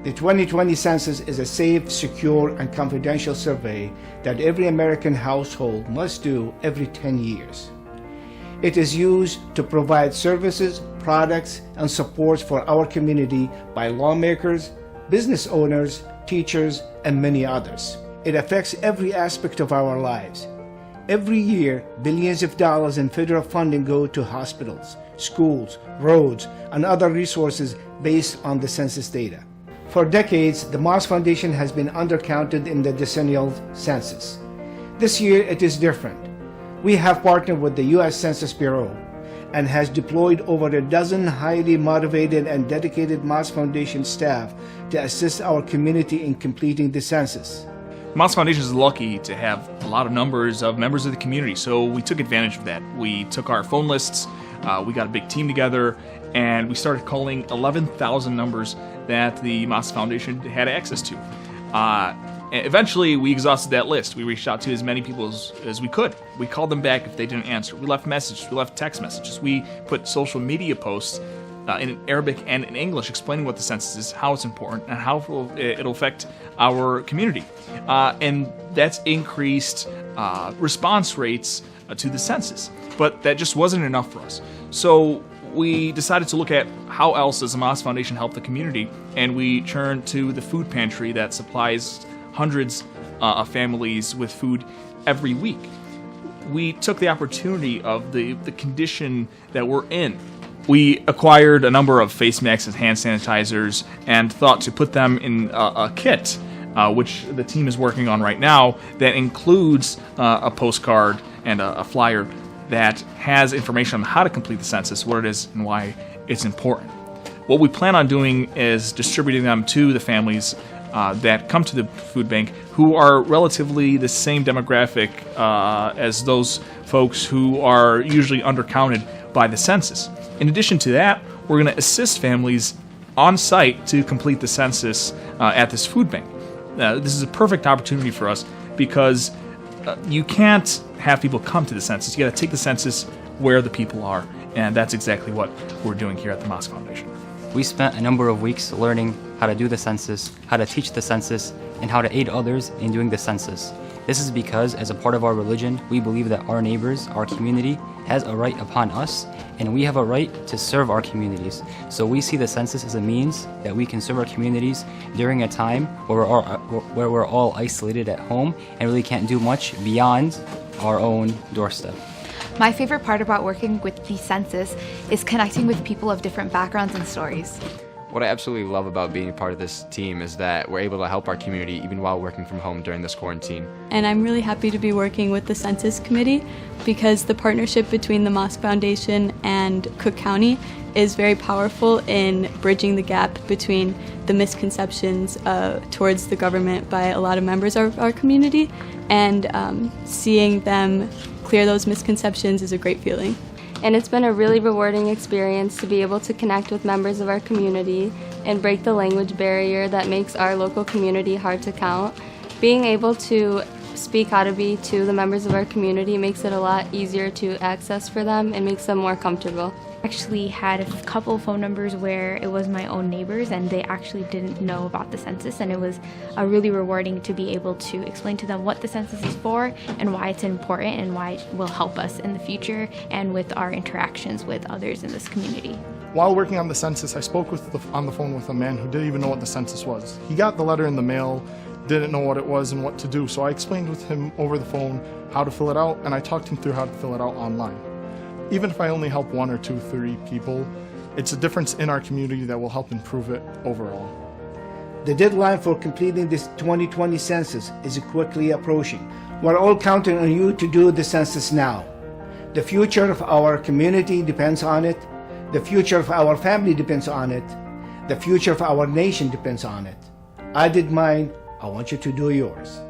The 2020 census is a safe, secure, and confidential survey that every American household must do every 10 years. It is used to provide services, products, and supports for our community by lawmakers, business owners, teachers, and many others. It affects every aspect of our lives. Every year, billions of dollars in federal funding go to hospitals, schools, roads, and other resources based on the census data. For decades, the Mosque Foundation has been undercounted in the decennial census. This year, it is different. We have partnered with the U.S. Census Bureau and has deployed over a dozen highly motivated and dedicated Mosque Foundation staff to assist our community in completing the census. Mosque Foundation is lucky to have a lot of numbers of members of the community, so we took advantage of that. We took our phone lists, we got a big team together, and we started calling 11,000 numbers that the Mosque Foundation had access to. Eventually, we exhausted that list. We reached out to as many people as we could. We called them back if they didn't answer. We left messages. We left text messages. We put social media posts in Arabic and in English explaining what the census is, how it's important, and how it'll affect our community. And that's increased response rates to the census. But that just wasn't enough for us. So we decided to look at how else does the Mosque Foundation help the community, and we turned to the food pantry that supplies hundreds of families with food every week. We took the opportunity of the condition that we're in. We acquired a number of face masks and hand sanitizers and thought to put them in a kit, which the team is working on right now, that includes a postcard and a flyer that has information on how to complete the census, what it is, and why it's important. What we plan on doing is distributing them to the families that come to the food bank who are relatively the same demographic as those folks who are usually undercounted by the census. In addition to that, we're going to assist families on site to complete the census at this food bank. This is a perfect opportunity for us because you can't have people come to the census. You got to take the census where the people are, and that's exactly what we're doing here at the Mosque Foundation. We spent a number of weeks learning how to do the census, how to teach the census, and how to aid others in doing the census. This is because, as a part of our religion, we believe that our neighbors, our community, has a right upon us, and we have a right to serve our communities. So we see the census as a means that we can serve our communities during a time where we're all isolated at home and really can't do much beyond our own doorstep. My favorite part about working with the census is connecting with people of different backgrounds and stories. What I absolutely love about being a part of this team is that we're able to help our community even while working from home during this quarantine. And I'm really happy to be working with the Census Committee because the partnership between the Mosque Foundation and Cook County is very powerful in bridging the gap between the misconceptions towards the government by a lot of members of our community, and seeing them clear those misconceptions is a great feeling. And it's been a really rewarding experience to be able to connect with members of our community and break the language barrier that makes our local community hard to count. Being able to speak Arabic to the members of our community makes it a lot easier to access for them and makes them more comfortable. Actually had a couple phone numbers where it was my own neighbors and they actually didn't know about the census, and it was really rewarding to be able to explain to them what the census is for and why it's important and why it will help us in the future and with our interactions with others in this community. While working on the census, I spoke on the phone with a man who didn't even know what the census was. He got the letter in the mail, didn't know what it was and what to do, so I explained with him over the phone how to fill it out, and I talked him through how to fill it out online. Even if I only help 1 or 2, 3 people, it's a difference in our community that will help improve it overall. The deadline for completing this 2020 census is quickly approaching. We're all counting on you to do the census now. The future of our community depends on it. The future of our family depends on it. The future of our nation depends on it. I did mine. I want you to do yours.